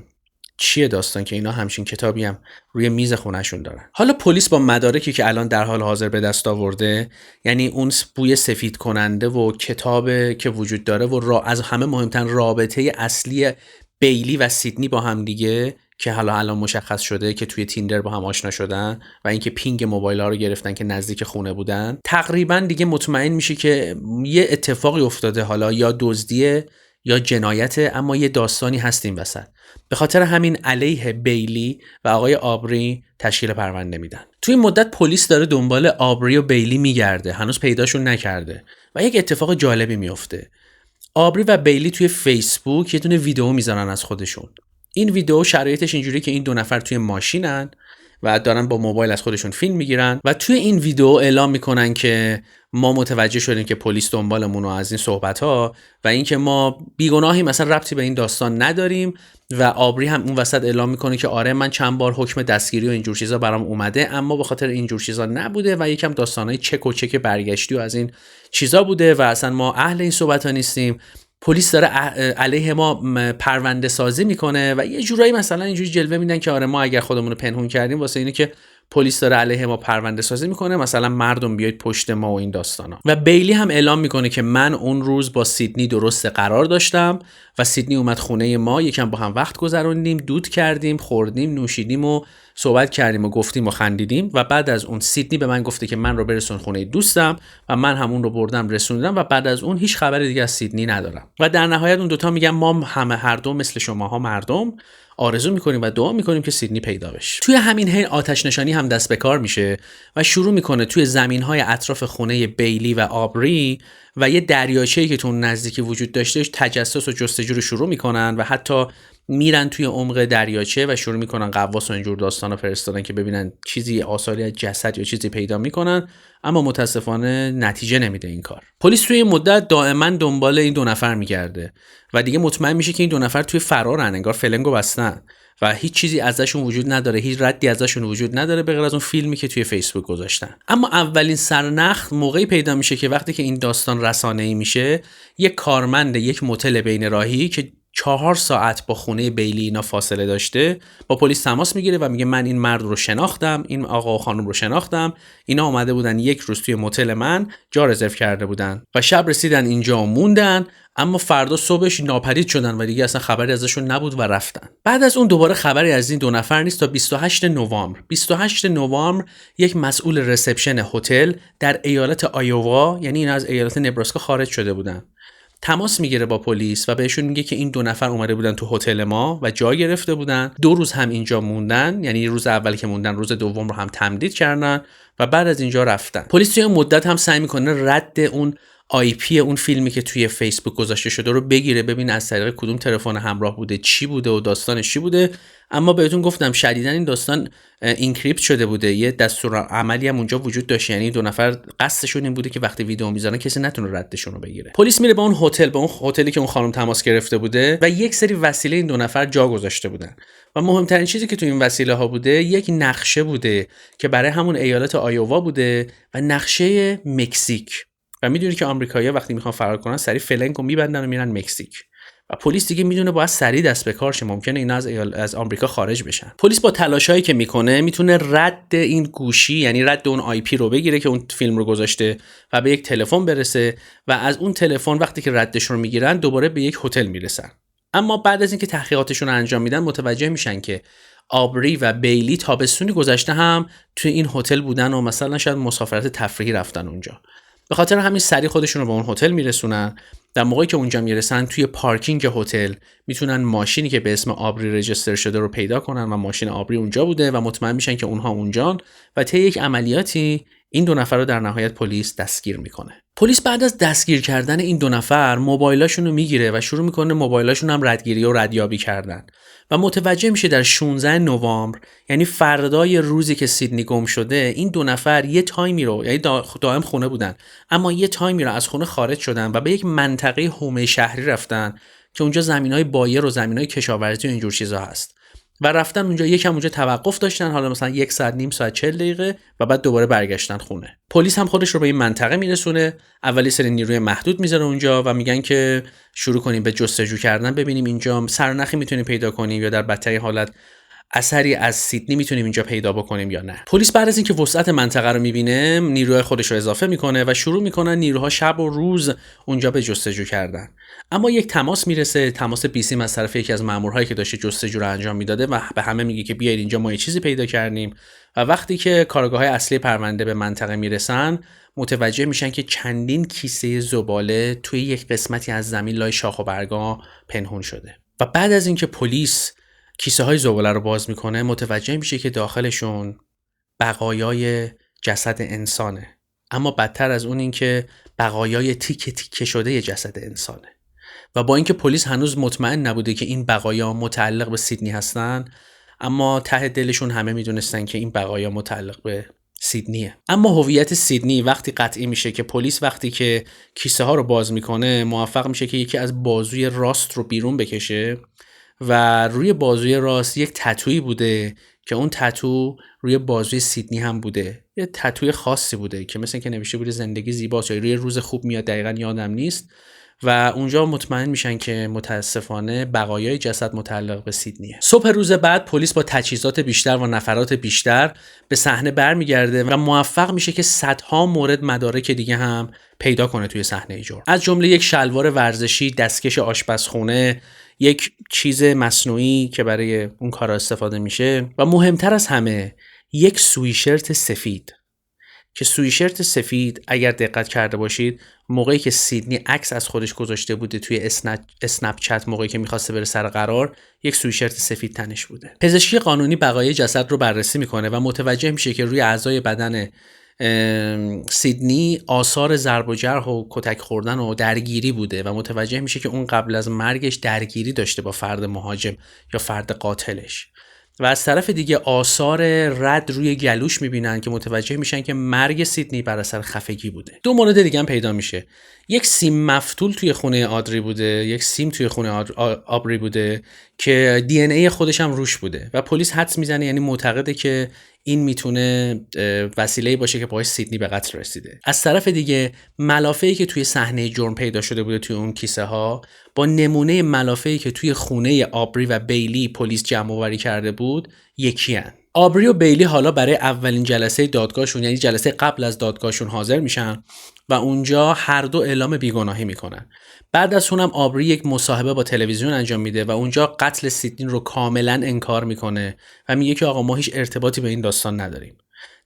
چیه داستان که اینا همچین کتابی هم روی میز خونهشون دارن. حالا پلیس با مدارکی که الان در حال حاضر به دست آورده، یعنی اون بوی سفید کننده و کتاب که وجود داره و از همه مهمتر رابطه اصلی بیلی و سیدنی با هم دیگه که حالا الان مشخص شده که توی تیندر با هم آشنا شدن و اینکه پینگ موبایل ها رو گرفتن که نزدیک خونه بودن، تقریبا دیگه مطمئن میشه که یه اتفاقی افتاده، حالا یا دزدیه یا جنایت، اما یه داستانی هست این وسط. به خاطر همین علیه بیلی و آقای آبری تشکیل پرونده میدن. توی این مدت پلیس داره دنبال آبری و بیلی میگرده، هنوز پیداشون نکرده و یک اتفاق جالبی میفته. آبری و بیلی توی فیسبوک یه دونه ویدیو میذارن از خودشون. این ویدیو شرایطش اینجوریه که این دو نفر توی ماشینن و دارن با موبایل از خودشون فیلم میگیرن و توی این ویدیو اعلام میکنن که ما متوجه شدیم که پلیس دنبالمونه از این صحبت ها و اینکه ما بیگناهی، مثلا ربطی به این داستان نداریم. و آبری هم اون وسط اعلام میکنه که آره من چند بار حکم دستگیری و اینجور چیزا برام اومده، اما به خاطر اینجور چیزا نبوده و یکم داستانای چک و چک برگشتی و از این چیزا بوده و اصلا ما اهل این صحبت ها نیستیم. پلیس داره علیه ما پرونده سازی میکنه و یه جورایی مثلا اینجوری جلوه میدن که آره ما اگر خودمون رو پنهون کردیم واسه اینه که پلیس داره علیه ما پرونده سازی میکنه، مثلا مردم بیاید پشت ما و این داستانا. و بیلی هم اعلام میکنه که من اون روز با سیدنی درست قرار داشتم و سیدنی اومد خونه ما، یکم با هم وقت گذروندیم، دود کردیم، خوردیم، نوشیدیم و صحبت کردیم و گفتیم و خندیدیم و بعد از اون سیدنی به من گفته که من رو برسون خونه دوستم و من همون رو بردم رسوندم و بعد از اون هیچ خبری دیگه از سیدنی ندارم. و در نهایت اون دوتا میگن ما همه هر دو مثل شماها مردم آرزو میکنیم و دعا میکنیم که سیدنی پیدا بشه. توی همین حین آتش نشانی هم دست به کار میشه و شروع میکنه توی زمینهای اطراف خونه بیلی و آبری و یه دریاچه‌ای که تو نزدیکی وجود داشته تجسس و جستجو رو شروع میکنن و حتی میرن توی عمق دریاچه و شروع میکنن غواص و اینجور داستانا فرستادن که ببینن چیزی آثاری از جسد یا چیزی پیدا میکنن، اما متاسفانه نتیجه نمیده این کار. پلیس توی این مدت دائما دنبال این دو نفر میگرده و دیگه مطمئن میشه که این دو نفر توی فرارن، انگار فلنگو بستن و هیچ چیزی ازشون وجود نداره، هیچ ردی ازشون وجود نداره به غیر از اون فیلمی که توی فیسبوک گذاشتن. اما اولین سرنخ موقعی پیدا میشه که وقتی که این داستان رسانه‌ای میشه، یک کارمند یک متل بین راهی که 4 ساعت با خونه بیلی اینا فاصله داشته با پلیس تماس میگیره و میگه من این مرد رو شناختم، این آقا و خانم رو شناختم، اینا اومده بودن یک روز توی متل من جا رزرو کرده بودن و شب رسیدن اینجا و موندن، اما فردا صبحش ناپدید شدن و دیگه اصلا خبری ازشون نبود و رفتن. بعد از اون دوباره خبری از این دو نفر نیست تا 28 نوامبر یک مسئول رسپشن هتل در ایالت آیووا، یعنی این از ایالت نبراسکا خارج شده بودن، تماس میگیره با پلیس و بهشون میگه که این دو نفر اومده بودن تو هتل ما و جا گرفته بودن، 2 روز هم اینجا موندن، یعنی روز اول که موندن روز دوم رو هم تمدید کردن و بعد از اینجا رفتن. پلیس توی مدت هم سعی میکنه رد اون آی پی اون فیلمی که توی فیسبوک گذاشته شده رو بگیره، ببینه از طریق کدوم تلفن همراه بوده، چی بوده و داستانش چی بوده. اما بهتون گفتم شدیداً این داستان اینکریپت شده بوده، یه دستورالعملی هم اونجا وجود داشت، یعنی دو نفر قصدشون این بوده که وقتی ویدیو میذارن کسی نتونه ردشون رو بگیره. پلیس میره به اون هتل، به اون هتلی که اون خانم تماس گرفته بوده و یک سری وسیله این دو نفر جا گذاشته بودن و مهمترین چیزی که تو این وسیله ها بوده یک نقشه بوده که برای همون ایالت آیووا بوده و نقشه مکزیک. و میدونی که آمریکایی‌ها وقتی میخوان فرار کنن سریع فلنگو میبندن و میرن مکزیک و پلیس دیگه میدونه باید سریع دست به کار شه، ممکنه اینا از آمریکا خارج بشن. پلیس با تلاشایی که میکنه میتونه رد این گوشی، یعنی رد اون آی پی رو بگیره که اون فیلم رو گذاشته و به یک تلفن برسه و از اون تلفن وقتی که ردش رو میگیرن دوباره به یک هتل میرسن. اما بعد از اینکه تحقیقاتشون رو انجام میدن متوجه میشن که آبری و بیلی تابستونی گذشته هم توی این هتل بودن و مثلا شاید مسافرت تفریحی رفتن اونجا. به خاطر همین سریع خودشون رو به اون هتل میرسونن. در موقعی که اونجا میرسن توی پارکینگ هتل میتونن ماشینی که به اسم آبری رجیستر شده رو پیدا کنن و ماشین آبری اونجا بوده و مطمئن میشن که اونها اونجان و طی یک عملیاتی این دو نفر رو در نهایت پلیس دستگیر میکنه. پلیس بعد از دستگیر کردن این دو نفر موبایلاشون رو میگیره و شروع میکنه موبایلاشون هم ردگیری و ردیابی کردن و متوجه میشه در 16 نوامبر، یعنی فردای روزی که سیدنی گم شده، این دو نفر یه تایمی رو، یعنی دائم خونه بودن اما یه تایمی رو از خونه خارج شدن و به یک منطقه حومه شهری رفتن که اونجا زمینای بایر و زمینای کشاورزی و اینجور چیزا هست و رفتن اونجا یکم اونجا توقف داشتن، حالا مثلا 1 ساعت نیم ساعت 40 دقیقه و بعد دوباره برگشتن خونه. پلیس هم خودش رو به این منطقه میرسونه، اولی سری نیروی محدود میذاره اونجا و میگن که شروع کنیم به جستجو کردن، ببینیم اینجا سرنخی میتونیم پیدا کنیم یا در بدترین حالت اثری از سیدنی میتونیم اینجا پیدا بکنیم یا نه. پلیس بعد از اینکه وسعت منطقه رو میبینه نیروهای خودش رو اضافه میکنه و شروع میکنن نیروها شب و روز اونجا به جستجو کردن. اما یک تماس میرسه، تماس بیسیم از طرف یکی از مامورهایی که داشته جستجو رو انجام میداده و به همه میگه که بیاید اینجا ما یه چیزی پیدا کردیم. و وقتی که کارگاه‌های اصلی پرونده به منطقه میرسن متوجه میشن که چندین کیسه زباله توی یک قسمتی از زمین لای شاخ و برگا پنهون شده. و بعد از اینکه پلیس کیسه های زباله رو باز میکنه متوجه میشه که داخلشون بقایای جسد انسانه، اما بدتر از اون این که بقایای تیکه تیکه شده جسد انسانه. و با اینکه پلیس هنوز مطمئن نبوده که این بقایا متعلق به سیدنی هستن، اما ته دلشون همه میدونستن که این بقایا متعلق به سیدنیه. اما هویت سیدنی وقتی قطعی میشه که پلیس وقتی که کیسه ها رو باز میکنه موفق میشه که یکی از بازوی راست رو بیرون بکشه و روی بازوی راست یک تتویی بوده که اون تتو روی بازوی سیدنی هم بوده، یه تتوی خاصی بوده که مثلا که نوشته بوده زندگی زیباست یا روی روز خوب میاد، دقیقاً یادم نیست. و اونجا مطمئن میشن که متاسفانه بقایای جسد متعلق به سیدنیه. صبح روز بعد پلیس با تجهیزات بیشتر و نفرات بیشتر به صحنه برمیگرده و موفق میشه که صدها مورد مدارک دیگه هم پیدا کنه توی صحنه جرم، از جمله یک شلوار ورزشی، دستکش آشپزخونه، یک چیز مصنوعی که برای اون کارا استفاده میشه و مهمتر از همه یک سویشرت سفید که سویشرت سفید اگر دقت کرده باشید موقعی که سیدنی عکس از خودش گذاشته بوده توی اسنپ چت موقعی که میخواسته بره سر قرار یک سویشرت سفید تنش بوده. پزشکی قانونی بقایای جسد رو بررسی میکنه و متوجه میشه که روی اعضای بدن سیدنی آثار ضرب و جرح و کتک خوردن و درگیری بوده و متوجه میشه که اون قبل از مرگش درگیری داشته با فرد مهاجم یا فرد قاتلش. و از طرف دیگه آثار رد روی گلوش میبینن که متوجه میشن که مرگ سیدنی بر اثر خفگی بوده. دو مورد دیگه هم پیدا میشه، یک سیم مفتول توی خونه آدری بوده، یک سیم توی خونه آبری بوده که دی ان ای خودش هم روش بوده و پلیس حدس میزنه، یعنی معتقده که این میتونه وسیله‌ای باشه که باعث سیدنی به قتل رسیده. از طرف دیگه ملافه‌ای که توی صحنه جرم پیدا شده بوده توی اون کیسه ها با نمونه ملافه‌ای که توی خونه آبری و بیلی پلیس جمع آوری کرده بود یکی هن. آبری و بیلی حالا برای اولین جلسه دادگاهشون، یعنی جلسه قبل از دادگاهشون حاضر میشن و اونجا هر دو اعلام بیگناهی میکنن. بعد از اونم آبری یک مصاحبه با تلویزیون انجام میده و اونجا قتل سیدنی رو کاملا انکار میکنه و میگه که آقا ما هیچ ارتباطی به این داستان نداریم.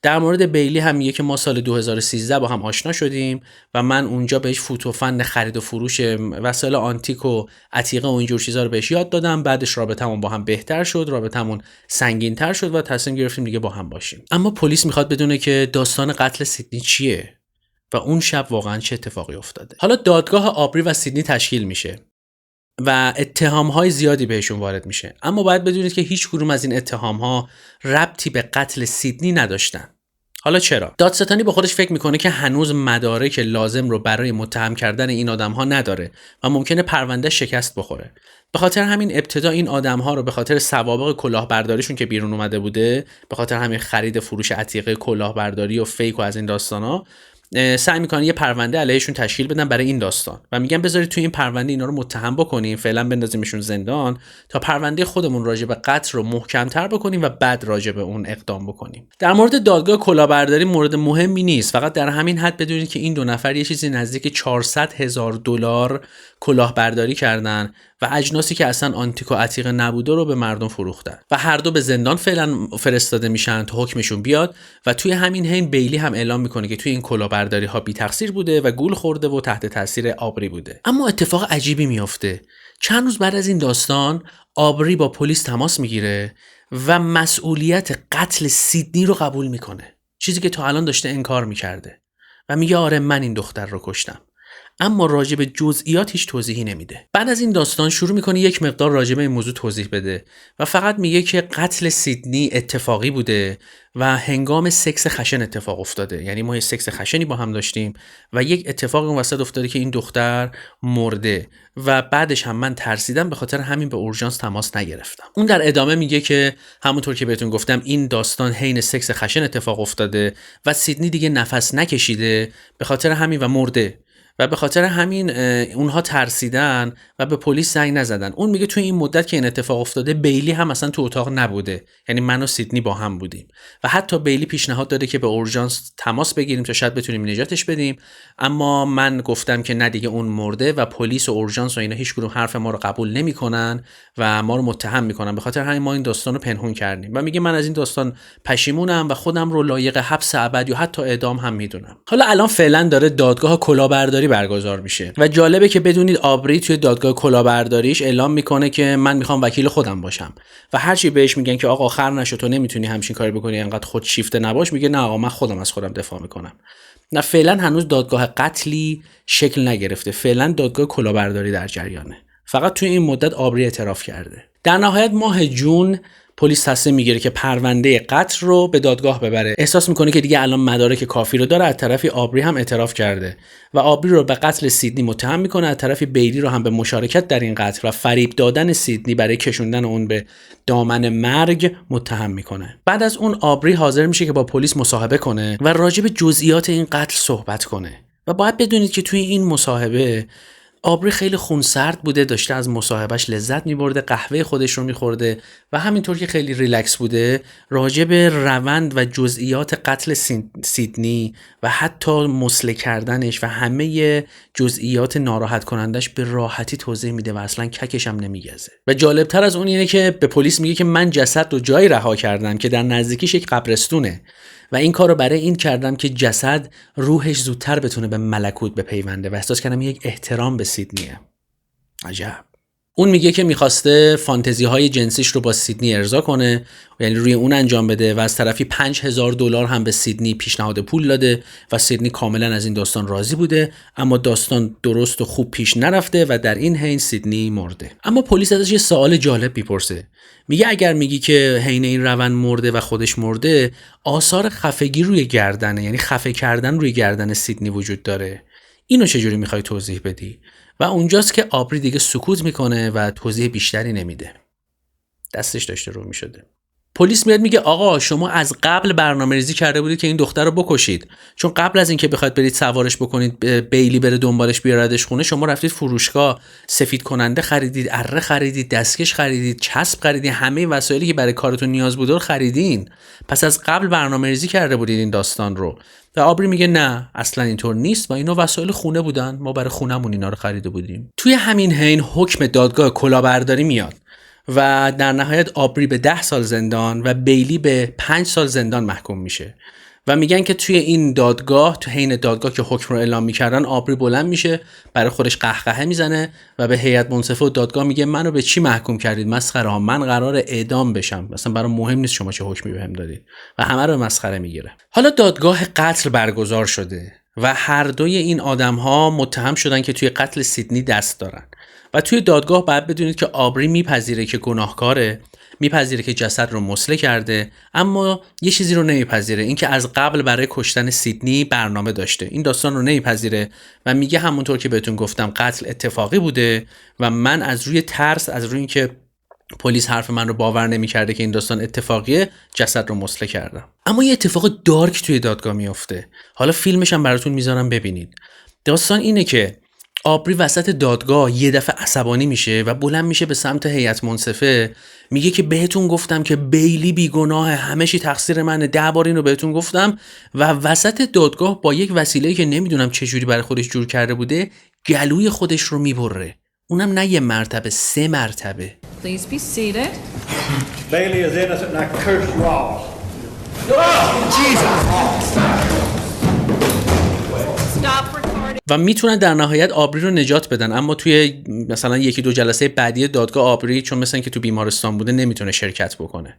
در مورد بیلی هم میگه که ما سال 2013 با هم آشنا شدیم و من اونجا بهش فوتوفن خرید و فروش وسایل آنتیک و عتیقه و اینجور چیزا رو بهش یاد دادم. بعدش رابطمون با هم بهتر شد، رابطمون سنگین‌تر شد و تصمیم گرفتیم دیگه با هم باشیم. اما پلیس میخواد بدونه که داستان قتل سیدنی چیه و اون شب واقعا چه اتفاقی افتاده. حالا دادگاه آبری و سیدنی تشکیل میشه و اتهام‌های زیادی بهشون وارد میشه، اما باید بدونید که هیچ کدوم از این اتهام‌ها ربطی به قتل سیدنی نداشتن. حالا چرا؟ دادستانی با خودش فکر میکنه که هنوز مدارک لازم رو برای متهم کردن این آدم‌ها نداره و ممکنه پرونده شکست بخوره. به خاطر همین ابتدا این آدم‌ها رو به خاطر سوابق کلاهبرداریشون که بیرون اومده بوده، به خاطر همین خرید فروش عتیقه کلاهبرداری و فیک و از این داستانا، سعی میکنن یه پرونده علیهشون تشکیل بدن برای این داستان و میگن بذارید توی این پرونده اینا رو متهم بکنیم، فعلا بندازیمشون زندان تا پرونده خودمون راجع به قتل رو محکم‌تر بکنیم و بعد راجع به اون اقدام بکنیم. در مورد دادگاه کلاهبرداری مورد مهمی نیست، فقط در همین حد بدونید که این دو نفر یه چیزی نزدیک $400,000 کلاهبرداری کردن و اجناسی که اصلا آنتیک و عتیق نبوده رو به مردم فروختن و هر دو به زندان فعلا فرستاده میشن تا حکمشون بیاد. و توی همین حین بیلی هم اعلام میکنه که توی این کلاهبرداری ها بی تقصیر بوده و گول خورده و تحت تاثیر آبری بوده. اما اتفاق عجیبی میفته. چند روز بعد از این داستان آبری با پلیس تماس میگیره و مسئولیت قتل سیدنی رو قبول میکنه، چیزی که تا الان داشته انکار میکرده و میگه آره من این دختر رو کشتم، اما راجع به جزئیات هیچ توضیحی نمیده. بعد از این داستان شروع میکنه یک مقدار راجع به این موضوع توضیح بده و فقط میگه که قتل سیدنی اتفاقی بوده و هنگام سکس خشن اتفاق افتاده، یعنی ما یه سکس خشنی با هم داشتیم و یک اتفاق اون وسط افتاده که این دختر مرده و بعدش هم من ترسیدم، به خاطر همین به اورژانس تماس نگرفتم. اون در ادامه میگه که همونطور که بهتون گفتم این داستان حین سکس خشن اتفاق افتاده و سیدنی دیگه نفس نکشیده به خاطر همین و مرده و به خاطر همین اونها ترسیدن و به پلیس زنگ نزدن. اون میگه توی این مدت که این اتفاق افتاده بیلی هم اصلا تو اتاق نبوده، یعنی من و سیدنی با هم بودیم و حتی بیلی پیشنهاد داده که به اورژانس تماس بگیریم تا شاید بتونیم نجاتش بدیم، اما من گفتم که نه دیگه اون مرده و پلیس و اورژانس و اینا هیچ کدوم حرف ما رو قبول نمیکنن و ما رو متهم میکنن، به خاطر همین ما این داستان رو پنهون کردیم و میگه من از این داستان پشیمونم و خودم رو لایق حبس ابد یا حتی اعدام هم میدونم. حالا الان فعلا داره دادگاه کلاهبرداری برگزار میشه و جالبه که بدونید آبری توی دادگاه کلاهبرداریش اعلام میکنه که من میخوام وکیل خودم باشم و هرچی بهش میگن که آقا خر نشو تو نمیتونی همچین کاری بکنی انقدر خود شیفته نباش، میگه نه آقا من خودم از خودم دفاع میکنم. نه فعلا هنوز دادگاه قتلی شکل نگرفته، فعلا دادگاه کلاهبرداری در جریانه، فقط توی این مدت آبری اعتراف کرده. در نهایت ماه جون پلیس تصمیم میگیره که پرونده قتل رو به دادگاه ببره. احساس میکنه که دیگه الان مدارک کافی رو داره، از طرفی آبری هم اعتراف کرده و آبری رو به قتل سیدنی متهم میکنه، از طرفی بیلی رو هم به مشارکت در این قتل و فریب دادن سیدنی برای کشوندن اون به دامن مرگ متهم میکنه. بعد از اون آبری حاضر میشه که با پلیس مصاحبه کنه و راجع به جزئیات این قتل صحبت کنه و باید بدونید که توی این مصاحبه آبری خیلی خونسرد بوده، داشته از مصاحبهش لذت میبرده، قهوه خودش رو میخورده و همینطور که خیلی ریلکس بوده راجع به روند و جزئیات قتل سیدنی و حتی مسله کردنش و همه جزئیات ناراحت کنندش به راحتی توضیح میده و اصلا ککش هم نمیگزه. و جالبتر از اون اینه که به پلیس میگه که من جسد رو جایی رها کردم که در نزدیکیش یک قبرستونه و این کارو برای این کردم که جسد روحش زودتر بتونه به ملکوت بپیونده و احساس کردم یک احترام به سیدنیه. عجب. اون میگه که میخواسته فانتزی های جنسیش رو با سیدنی ارضا کنه، یعنی روی اون انجام بده و از طرفی $5,000 هم به سیدنی پیشنهاد پول داده و سیدنی کاملا از این داستان راضی بوده، اما داستان درست و خوب پیش نرفته و در این حین سیدنی مرده. اما پلیس ازش یه سوال جالب میپرسه. میگه اگر میگی که حین این روند مرده و خودش مرده، آثار خفگی روی گردنه، یعنی خفه کردن روی گردن سیدنی وجود داره، اینو چجوری میخوای توضیح بدی؟ و اونجاست که آبری دیگه سکوت میکنه و توضیح بیشتری نمیده. دستش داشته رو میشده. پلیس میاد میگه آقا شما از قبل برنامه‌ریزی کرده بودید که این دختر رو بکشید، چون قبل از اینکه بخواید برید سوارش بکنید بیلی بره دنبالش بیاردش خونه، شما رفتید فروشگاه سفید کننده خریدید، اره خریدید، دستکش خریدید، چسب خریدید، همه وسایلی که برای کارتون نیاز بود رو خریدین. پس از قبل برنامه‌ریزی کرده بودید این داستان رو. و آبری میگه نه اصلا اینطور نیست و اینا وسایل خونه بودن، ما برای خونمون اینا رو خریده بودیم. توی همین حین حکم دادگاه کلاهبرداری میاد و در نهایت آبری به 10 سال زندان و بیلی به 5 سال زندان محکوم میشه و میگن که توی این دادگاه، تو حین دادگاه که حکم رو اعلام میکردن، آبری بلند میشه برای خودش قهقهه میزنه و به هیئت منصفه و دادگاه میگه منو به چی محکوم کردید؟ مسخره ها، من قرار اعدام بشم، مثلا برام مهم نیست شما چه حکمی بهم دادید و همه رو مسخره میگیره. حالا دادگاه قتل برگزار شده و هر دوی این آدم‌ها متهم شدن که توی قتل سیدنی دست دارن و توی دادگاه باید بدونید که آبری میپذیره که گناهکاره، میپذیره که جسد رو مسله کرده، اما یه چیزی رو نمیپذیره، اینکه از قبل برای کشتن سیدنی برنامه داشته. این داستان رو نمیپذیره و میگه همونطور که بهتون گفتم قتل اتفاقی بوده و من از روی ترس، از روی اینکه پلیس حرف من رو باور نمی‌کرده که این داستان اتفاقیه، جسد رو مسله کردم. اما یه اتفاق دارک توی دادگاه میفته. حالا فیلمش هم براتون میذارم ببینید. داستان اینه که آبری وسط دادگاه یه دفعه عصبانی میشه و بلند میشه به سمت هیئت منصفه، میگه که بهتون گفتم که بیلی بیگناه، همه چی تقصیر منه، 10 بار اینو بهتون گفتم. و وسط دادگاه با یک وسیله‌ای که نمیدونم چه جوری برای خودش جور کرده بوده، گلوی خودش رو میبره. اونم نه یه مرتبه، 3 مرتبه. Please be seated. Bailey is innocent and I curse you all. Stop recording. و میتونن در نهایت آبری رو نجات بدن، اما توی مثلا 1-2 جلسه بعدی دادگاه آبری چون مثلا که تو بیمارستان بوده نمیتونه شرکت بکنه.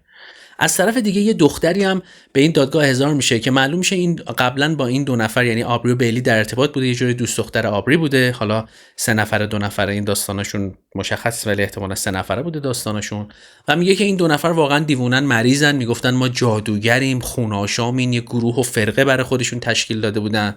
از طرف دیگه یه دختری هم به این دادگاه احضار میشه که معلوم میشه این قبلا با این 2 نفر یعنی آبری و بیلی در ارتباط بوده، یه جوری دوست دختر آبری بوده. حالا 3 نفره 2 نفره این داستانشون مشخص، ولی احتمالاً 3 نفره بوده داستانشون. و میگه که این 2 نفر واقعا دیوونن، مریضن، میگفتن ما جادوگریم، خوناشامین، یه گروه و فرقه برای خودشون تشکیل داده بودن.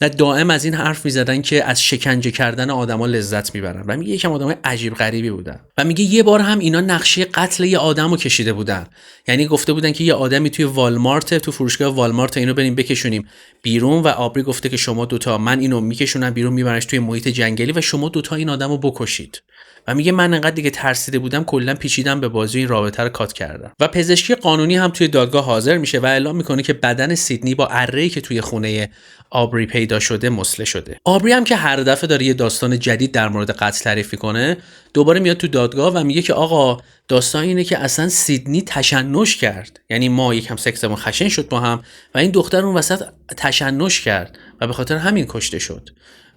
و دائم از این حرف میزدن که از شکنجه کردن آدما لذت میبرن و میگه یکم آدمای عجیب غریبی بودن. و میگه یه بار هم اینا نقشه قتل یه آدمو کشیده بودن، یعنی گفته بودن که یه آدمی توی والمارت، تو فروشگاه والمارت، اینو بریم بکشونیم بیرون و آبری گفته که شما 2 من اینو میکشونم بیرون، میبرنش توی محیط جنگلی و شما 2 این آدمو بکشید. و میگه من انقدر دیگه ترسیده بودم کلا پیچیدم به بازی، این رابطه رو کات کردم. و پزشکی قانونی هم توی دادگاه حاضر میشه و اعلام میکنه که بدن سیدنی با اره‌ای که توی خونه آبری پیدا شده مسله شده. آبری هم که هر دفعه داره یه داستان جدید در مورد قتل تعریف کنه، دوباره میاد تو دادگاه و میگه که آقا داستان اینه که اصلا سیدنی تشنج کرد، یعنی ما یکم سکسمون خشن شد با هم و این دختر اون وسط تشنج کرد و به خاطر همین کشته شد،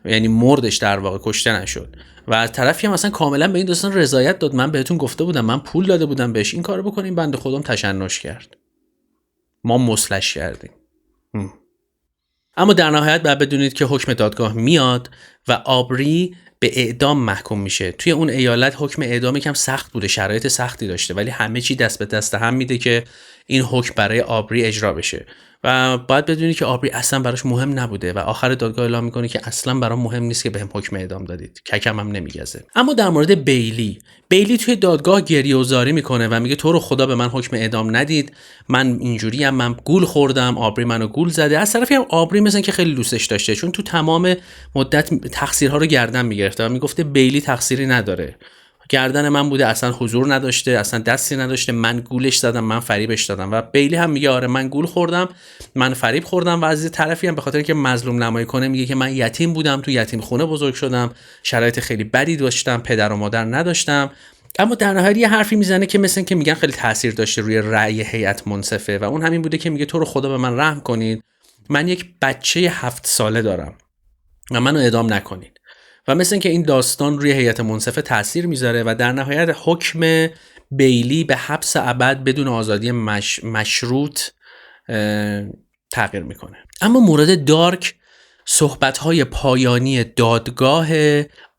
یعنی مردش در واقع، کشته نشد. و از طرفی هم اصلا کاملا به این داستان رضایت داد، من بهتون گفته بودم، من پول داده بودم بهش این کارو بکنیم، بنده خودم تشنج کرد، ما مسلش کردیم. اما در نهایت باید بدونید که حکم دادگاه میاد و آبری به اعدام محکوم میشه. توی اون ایالت حکم اعدام یکم سخت بوده، شرایط سختی داشته، ولی همه چی دست به دست هم میده که این حکم برای آبری اجرا بشه. و باید بدونید که آبری اصلا براش مهم نبوده و آخر دادگاه اعلام میکنه که اصلا برام مهم نیست که بهم حکم اعدام دادید، ککم هم نمیگزه. اما در مورد بیلی توی دادگاه گریه و زاری میکنه و میگه تو رو خدا به من حکم اعدام ندید، من اینجوری ام، من گول خوردم، آبری منو گول زده. از طرفی هم آبری مثلا که خیلی دوستش داشته، چون تو تمام مدت تقصیرها رو گردن میگرفته و میگفته بیلی تقصیری نداره، گردن من بوده، اصلا حضور نداشته، اصلا دستی نداشته، من گولش زدم، من فریبش دادم. و بیلی هم میگه آره من گول خوردم، من فریب خوردم. و از یه طرفی هم به خاطر اینکه مظلوم نمایی کنه میگه که من یتیم بودم، تو یتیم خونه بزرگ شدم، شرایط خیلی بدی داشتم، پدر و مادر نداشتم. اما در نهایت یه حرفی میزنه که مثلا که میگن خیلی تاثیر داشته روی رأی هیئت منصفه و اون همین بوده که میگه تو رو خدا به من رحم کنید، من یک بچه 7 ساله دارم و منو اعدام نکنید. و مثل اینکه این داستان روی هیئت منصفه تاثیر میذاره و در نهایت حکم بیلی به حبس ابد بدون آزادی مشروط تغییر میکنه. اما مورد دارک صحبت‌های پایانی دادگاه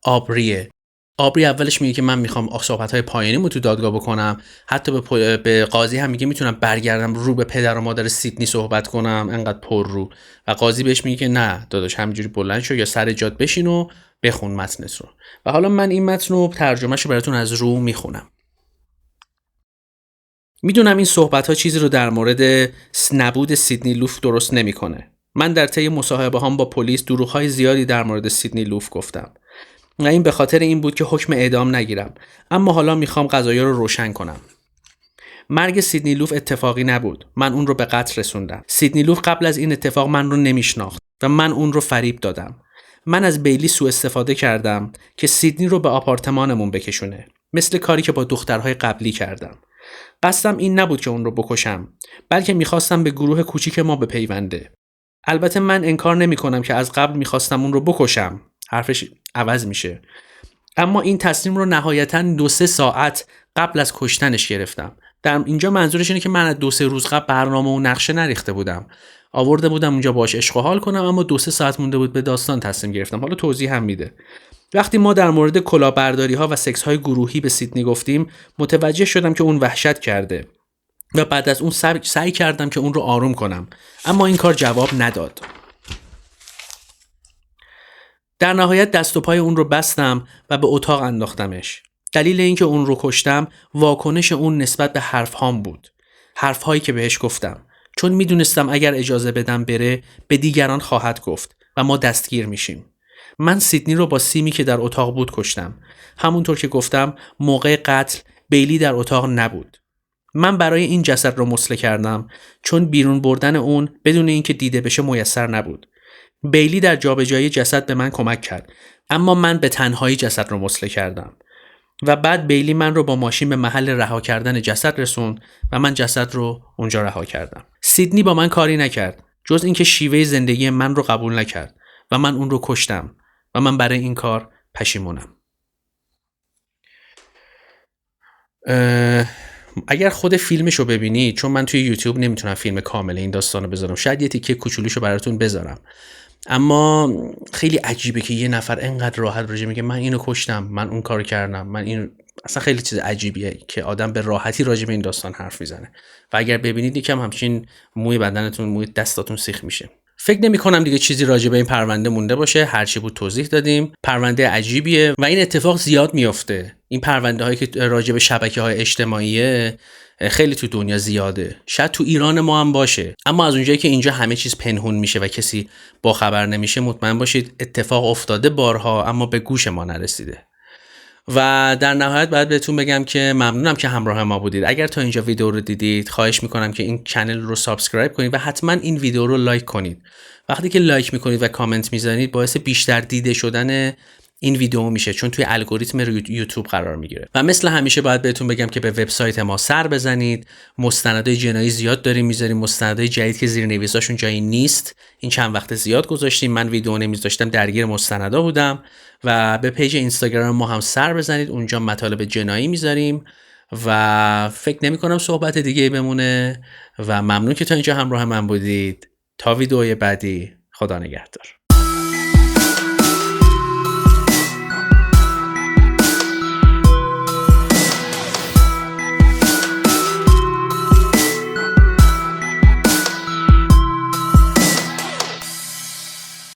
آبریه. آبری اولش میگه که من میخوام صحبت‌های پایانیمو تو دادگاه بکنم، حتی به قاضی هم میگه میتونم برگردم رو به پدر و مادر سیدنی صحبت کنم، انقدر پر رو. و قاضی بهش میگه که نه داداش، همینجوری بلند شو یا سر جات بشین و بخون متنت رو. و حالا من این متن رو ترجمه‌شو براتون از رو میخونم. میدونم این صحبت‌ها چیزی رو در مورد نبود سیدنی لوف درست نمیکنه. من در طی مصاحبه‌هام با پلیس دروغ‌های زیادی در مورد سیدنی لوف گفتم. و این به خاطر این بود که حکم اعدام نگیرم، اما حالا میخوام قضایا رو روشن کنم. مرگ سیدنی لوف اتفاقی نبود، من اون رو به قتل رسوندم. سیدنی لوف قبل از این اتفاق من رو نمیشناخت و من اون رو فریب دادم. من از بیلی سوء استفاده کردم که سیدنی رو به آپارتمانمون بکشونه، مثل کاری که با دخترهای قبلی کردم. قصدم این نبود که اون رو بکشم، بلکه میخواستم به گروه کوچیک ما بپیونده. البته من انکار نمی‌کنم که از قبل میخواستم اون رو بکشم، حرفش عوض میشه، اما این تصمیم رو نهایتاً 2-3 ساعت قبل از کشتنش گرفتم در اینجا منظورش اینه که من از 2-3 روز قبل برنامه و نقشه نریخته بودم. آورده بودم اونجا باش عشق و حال کنم، اما 2-3 ساعت مونده بود به داستان تصمیم گرفتم. حالا توضیح هم میده. وقتی ما در مورد کلاهبرداری ها و سکس های گروهی به سیدنی گفتیم، متوجه شدم که اون وحشت کرده و بعد از اون سعی کردم که اون رو آروم کنم، اما این کار جواب نداد. در نهایت دست و پای اون رو بستم و به اتاق انداختمش. دلیل اینکه اون رو کشتم واکنش اون نسبت به حرفهام بود. حرفهایی که بهش گفتم، چون میدونستم اگر اجازه بدم بره به دیگران خواهد گفت و ما دستگیر میشیم. من سیدنی رو با سیمی که در اتاق بود کشتم. همونطور که گفتم موقع قتل بیلی در اتاق نبود. من برای این جسد رو مسله کردم چون بیرون بردن اون بدون اینکه دیده بشه میسر نبود. بیلی در جابجایی جسد به من کمک کرد، اما من به تنهایی جسد رو مسله کردم و بعد بیلی من رو با ماشین به محل رها کردن جسد رسوند و من جسد رو اونجا رها کردم. سیدنی با من کاری نکرد جز اینکه شیوه زندگی من رو قبول نکرد و من اون رو کشتم و من برای این کار پشیمونم. اگر خود فیلمش رو ببینید، چون من توی یوتیوب نمیتونم فیلم کامل این داستان رو بذارم، شاید یه تیکه کوچولوشو براتون بذارم، اما خیلی عجیبه که یه نفر انقدر راحت راجع میگه من اینو کشتم، من اون کارو کردم، من اینو، اصلا خیلی چیز عجیبیه که آدم به راحتی راجع به این داستان حرف میزنه و اگر ببینید یکم همچین موی بدنتون، موی دستاتون سیخ میشه. فکر نمی کنم دیگه چیزی راجع به این پرونده مونده باشه. هر چی بود توضیح دادیم. پرونده عجیبیه و این اتفاق زیاد میفته. این پرونده هایی که راجع به شبکه‌های اجتماعیه خیلی تو دنیا زیاده. شاید تو ایران ما هم باشه، اما از اونجایی که اینجا همه چیز پنهون میشه و کسی با خبر نمیشه، مطمئن باشید اتفاق افتاده بارها اما به گوش ما نرسیده. و در نهایت باید بهتون بگم که ممنونم که همراه ما بودید. اگر تا اینجا ویدیو رو دیدید، خواهش میکنم که این کانال رو سابسکرایب کنید و حتما این ویدیو رو لایک کنید. وقتی که لایک میکنید و کامنت میزنید باعث بیشتر دیده شدن این ویدیو میشه، چون توی الگوریتم یوتیوب قرار میگیره. و مثل همیشه باید بهتون بگم که به وبسایت ما سر بزنید. مستندای جنایی زیاد داریم میذاریم، مستندای جدید که زیرنویساشون جایی نیست. این چند وقت زیاد گذاشتیم، من ویدیو نمیذاشتم، درگیر مستندا بودم. و به پیج اینستاگرام ما هم سر بزنید، اونجا مطالب جنایی میذاریم و فکر نمی کنم صحبت دیگه بمونه و ممنون که تا اینجا همراه من بودید. تا ویدیوی بعدی، خدا نگهدار.